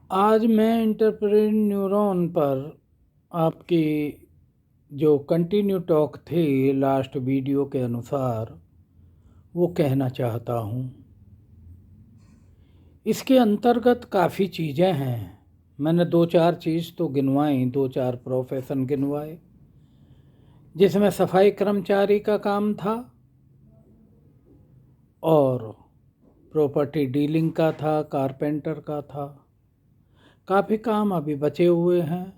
आज मैं एंटरप्रेन्योरॉन पर आपकी जो कंटिन्यू टॉक थे लास्ट वीडियो के अनुसार वो कहना चाहता हूँ। इसके अंतर्गत काफ़ी चीज़ें हैं। मैंने दो चार चीज़ तो गिनवाई, दो चार प्रोफेशन गिनवाए, जिसमें सफाई कर्मचारी का काम था और प्रॉपर्टी डीलिंग का था, कारपेंटर का था। काफ़ी काम अभी बचे हुए हैं।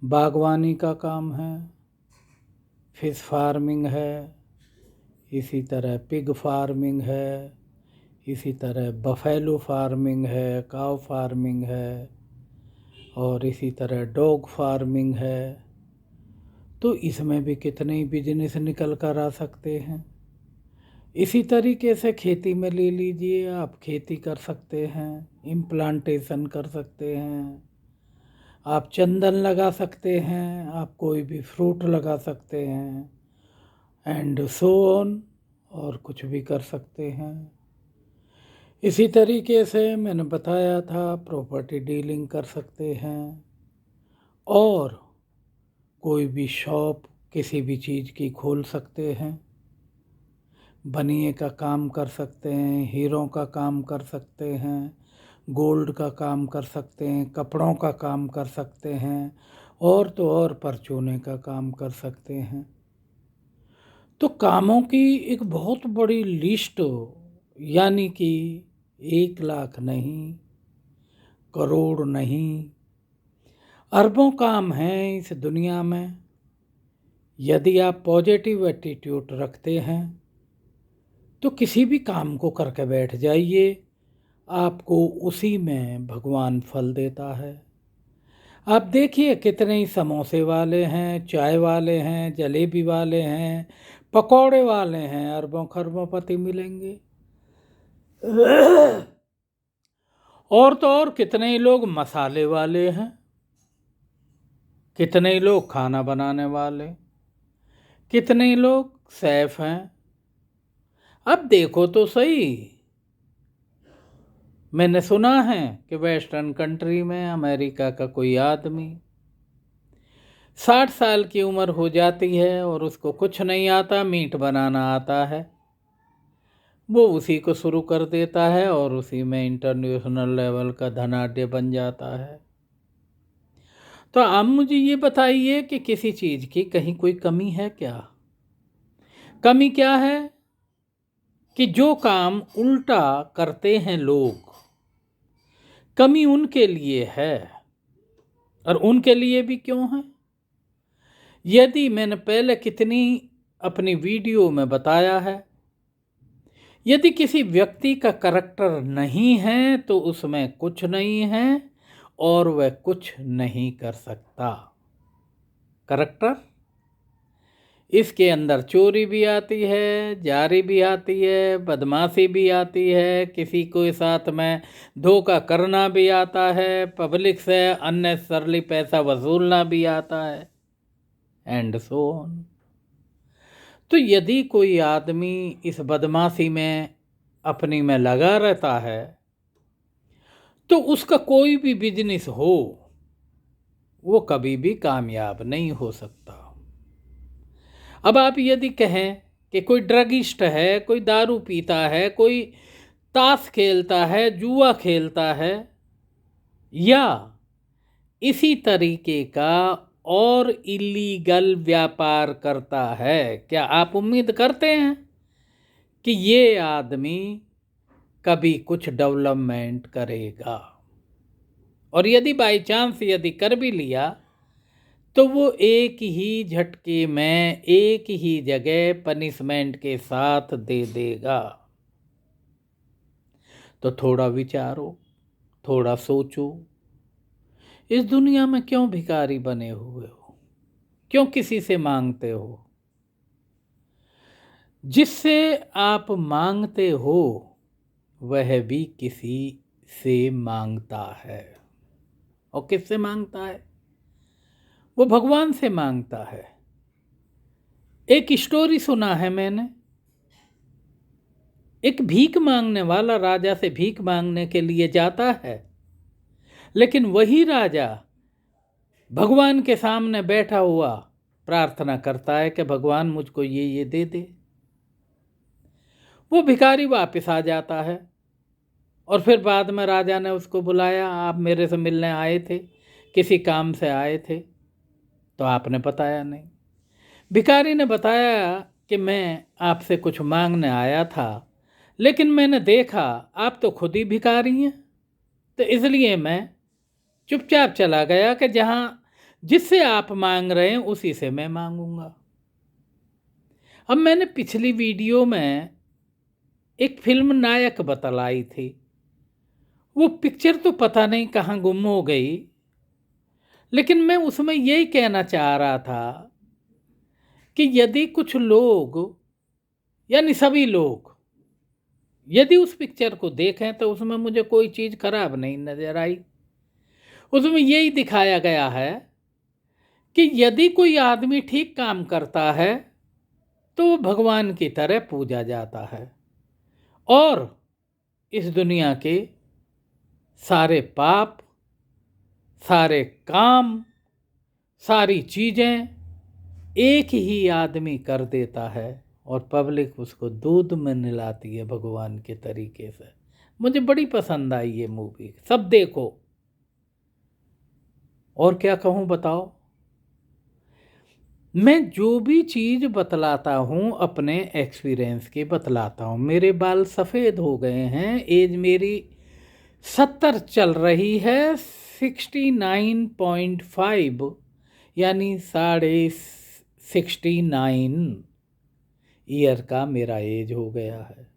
बागवानी का काम है, फिश फार्मिंग है, इसी तरह पिग फार्मिंग है, इसी तरह बफेलो फार्मिंग है, काव फार्मिंग है, और इसी तरह डॉग फार्मिंग है। तो इसमें भी कितने ही बिजनेस निकल कर आ सकते हैं। इसी तरीके से खेती में ले लीजिए, आप खेती कर सकते हैं, इम्प्लांटेशन कर सकते हैं, आप चंदन लगा सकते हैं, आप कोई भी फ्रूट लगा सकते हैं, एंड सो ऑन, और कुछ भी कर सकते हैं। इसी तरीके से मैंने बताया था प्रॉपर्टी डीलिंग कर सकते हैं, और कोई भी शॉप किसी भी चीज़ की खोल सकते हैं। बनिए का काम कर सकते हैं, हीरों का काम कर सकते हैं, गोल्ड का काम कर सकते हैं, कपड़ों का काम कर सकते हैं, और तो और परचूने का काम कर सकते हैं। तो कामों की एक बहुत बड़ी लिस्ट, यानी कि 1 लाख नहीं, करोड़ नहीं, अरबों काम हैं इस दुनिया में। यदि आप पॉजिटिव एटीट्यूड रखते हैं तो किसी भी काम को करके बैठ जाइए, आपको उसी में भगवान फल देता है। आप देखिए कितने ही समोसे वाले हैं, चाय वाले हैं, जलेबी वाले हैं, पकौड़े वाले हैं, अरबों खरबों पति मिलेंगे। और तो और कितने ही लोग मसाले वाले हैं, कितने ही लोग खाना बनाने वाले, कितने ही लोग शेफ हैं। अब देखो तो सही, मैंने सुना है कि वेस्टर्न कंट्री में अमेरिका का कोई आदमी 60 साल की उम्र हो जाती है और उसको कुछ नहीं आता, मीट बनाना आता है, वो उसी को शुरू कर देता है और उसी में इंटरनेशनल लेवल का धनाढ्य बन जाता है। तो आप मुझे ये बताइए कि किसी चीज़ की कहीं कोई कमी है क्या? कमी क्या है कि जो काम उल्टा करते हैं लोग, कमी उनके लिए है। और उनके लिए भी क्यों है? यदि मैंने पहले कितनी अपनी वीडियो में बताया है, यदि किसी व्यक्ति का करैक्टर नहीं है तो उसमें कुछ नहीं है और वह कुछ नहीं कर सकता। करैक्टर, इसके अंदर चोरी भी आती है, जारी भी आती है, बदमाशी भी आती है, किसी के साथ में धोखा करना भी आता है, पब्लिक से अननेसेसरली पैसा वसूलना भी आता है, एंड सो ऑन। तो यदि कोई आदमी इस बदमाशी में अपनी में लगा रहता है तो उसका कोई भी बिजनेस हो वो कभी भी कामयाब नहीं हो सकता। अब आप यदि कहें कि कोई ड्रगिस्ट है, कोई दारू पीता है, कोई ताश खेलता है, जुआ खेलता है, या इसी तरीके का और इलीगल व्यापार करता है, क्या आप उम्मीद करते हैं कि ये आदमी कभी कुछ डेवलपमेंट करेगा? और यदि बाई चांस यदि कर भी लिया तो वो एक ही झटके में एक ही जगह पनिशमेंट के साथ दे देगा। तो थोड़ा विचारो, थोड़ा सोचो, इस दुनिया में क्यों भिखारी बने हुए हो? क्यों किसी से मांगते हो? जिससे आप मांगते हो वह भी किसी से मांगता है। और किससे मांगता है? वो भगवान से मांगता है। एक स्टोरी सुना है मैंने, एक भीख मांगने वाला राजा से भीख मांगने के लिए जाता है लेकिन वही राजा भगवान के सामने बैठा हुआ प्रार्थना करता है कि भगवान मुझको ये दे दे। वो भिखारी वापस आ जाता है और फिर बाद में राजा ने उसको बुलाया, आप मेरे से मिलने आए थे, किसी काम से आए थे? तो आपने बताया नहीं। भिखारी ने बताया कि मैं आपसे कुछ मांगने आया था, लेकिन मैंने देखा आप तो खुद ही भिखारी हैं, तो इसलिए मैं चुपचाप चला गया कि जहाँ जिससे आप मांग रहे हैं उसी से मैं मांगूंगा। अब मैंने पिछली वीडियो में एक फिल्म नायक बतलाई थी, वो पिक्चर तो पता नहीं कहाँ गुम हो गई, लेकिन मैं उसमें यही कहना चाह रहा था कि यदि कुछ लोग यानी सभी लोग यदि उस पिक्चर को देखें तो उसमें मुझे कोई चीज़ खराब नहीं नज़र आई। उसमें यही दिखाया गया है कि यदि कोई आदमी ठीक काम करता है तो वो भगवान की तरह पूजा जाता है और इस दुनिया के सारे पाप, सारे काम, सारी चीज़ें एक ही आदमी कर देता है और पब्लिक उसको दूध में नहलाती है भगवान के तरीके से। मुझे बड़ी पसंद आई ये मूवी, सब देखो। और क्या कहूँ बताओ। मैं जो भी चीज़ बतलाता हूँ अपने एक्सपीरियंस की बतलाता हूँ। मेरे बाल सफ़ेद हो गए हैं, एज मेरी 70 चल रही है, 69.5 यानी 69.5 ईयर का मेरा एज हो गया है।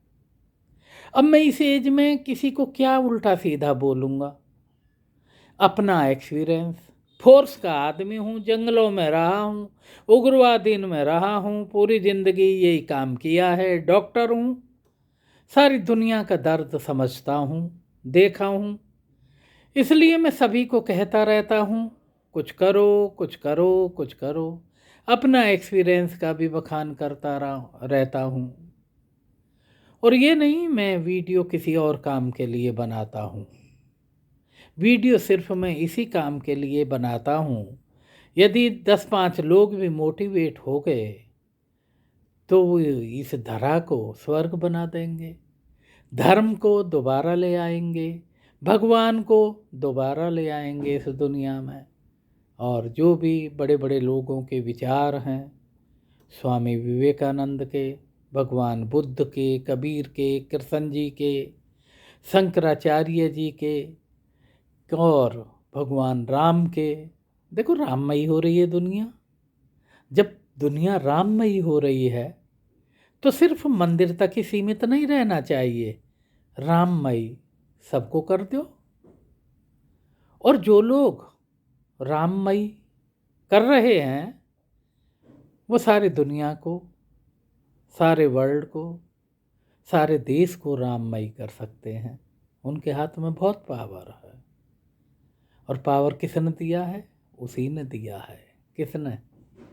अब मैं इस एज में किसी को क्या उल्टा सीधा बोलूँगा। अपना एक्सपीरियंस, फोर्स का आदमी हूँ, जंगलों में रहा हूँ, उग्रवादी में रहा हूँ, पूरी ज़िंदगी यही काम किया है, डॉक्टर हूँ, सारी दुनिया का दर्द समझता हूँ, देखा हूँ। इसलिए मैं सभी को कहता रहता हूँ कुछ करो, कुछ करो, कुछ करो। अपना एक्सपीरियंस का भी बखान करता रहता हूँ। और ये नहीं मैं वीडियो किसी और काम के लिए बनाता हूँ, वीडियो सिर्फ मैं इसी काम के लिए बनाता हूँ, यदि 10-5 लोग भी मोटिवेट हो गए तो वो इस धरा को स्वर्ग बना देंगे, धर्म को दोबारा ले आएंगे, भगवान को दोबारा ले आएंगे इस दुनिया में। और जो भी बड़े बड़े लोगों के विचार हैं, स्वामी विवेकानंद के, भगवान बुद्ध के, कबीर के, कृष्ण जी के, शंकराचार्य जी के और भगवान राम के। देखो राममयी हो रही है दुनिया। जब दुनिया राममयी हो रही है तो सिर्फ मंदिर तक ही सीमित नहीं रहना चाहिए, राममयी सबको कर दो। और जो लोग राममयी कर रहे हैं वो सारी दुनिया को, सारे वर्ल्ड को, सारे देश को राममयी कर सकते हैं। उनके हाथ में बहुत पावर है। और पावर किसने दिया है? उसी ने दिया है। किसने?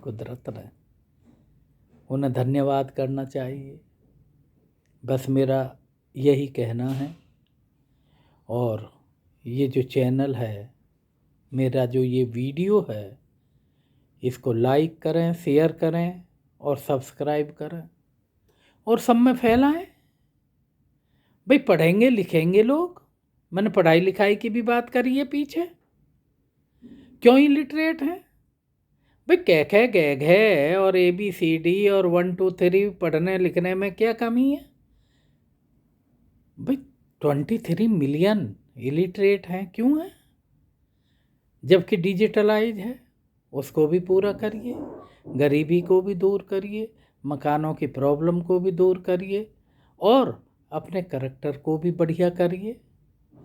कुदरत ने। उन्हें धन्यवाद करना चाहिए। बस मेरा यही कहना है। और ये जो चैनल है, मेरा जो ये वीडियो है, इसको लाइक करें, शेयर करें और सब्सक्राइब करें और सब में फैलाएं। भाई पढ़ेंगे लिखेंगे लोग। मैंने पढ़ाई लिखाई की भी बात करी है पीछे। क्यों इलिटरेट हैं? भाई कह गए घे और ABCD और 1 2 3 पढ़ने लिखने में क्या कमी है? भाई 23 मिलियन इलिटरेट हैं, क्यों है? जबकि डिजिटलाइज है, उसको भी पूरा करिए, गरीबी को भी दूर करिए, मकानों की प्रॉब्लम को भी दूर करिए और अपने करैक्टर को भी बढ़िया करिए।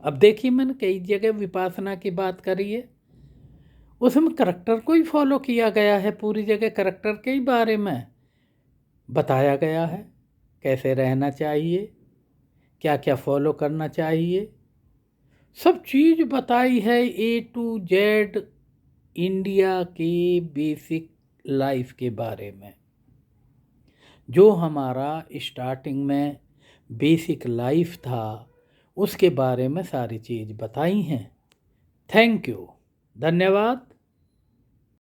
अब देखिए मैंने कई जगह विपासना की बात करी है, उसमें करैक्टर को ही फॉलो किया गया है। पूरी जगह करैक्टर के ही बारे में बताया गया है, कैसे रहना चाहिए, क्या क्या फॉलो करना चाहिए, सब चीज़ बताई है A to Z इंडिया के बेसिक लाइफ के बारे में। जो हमारा स्टार्टिंग में बेसिक लाइफ था उसके बारे में सारी चीज़ बताई हैं। थैंक यू, धन्यवाद।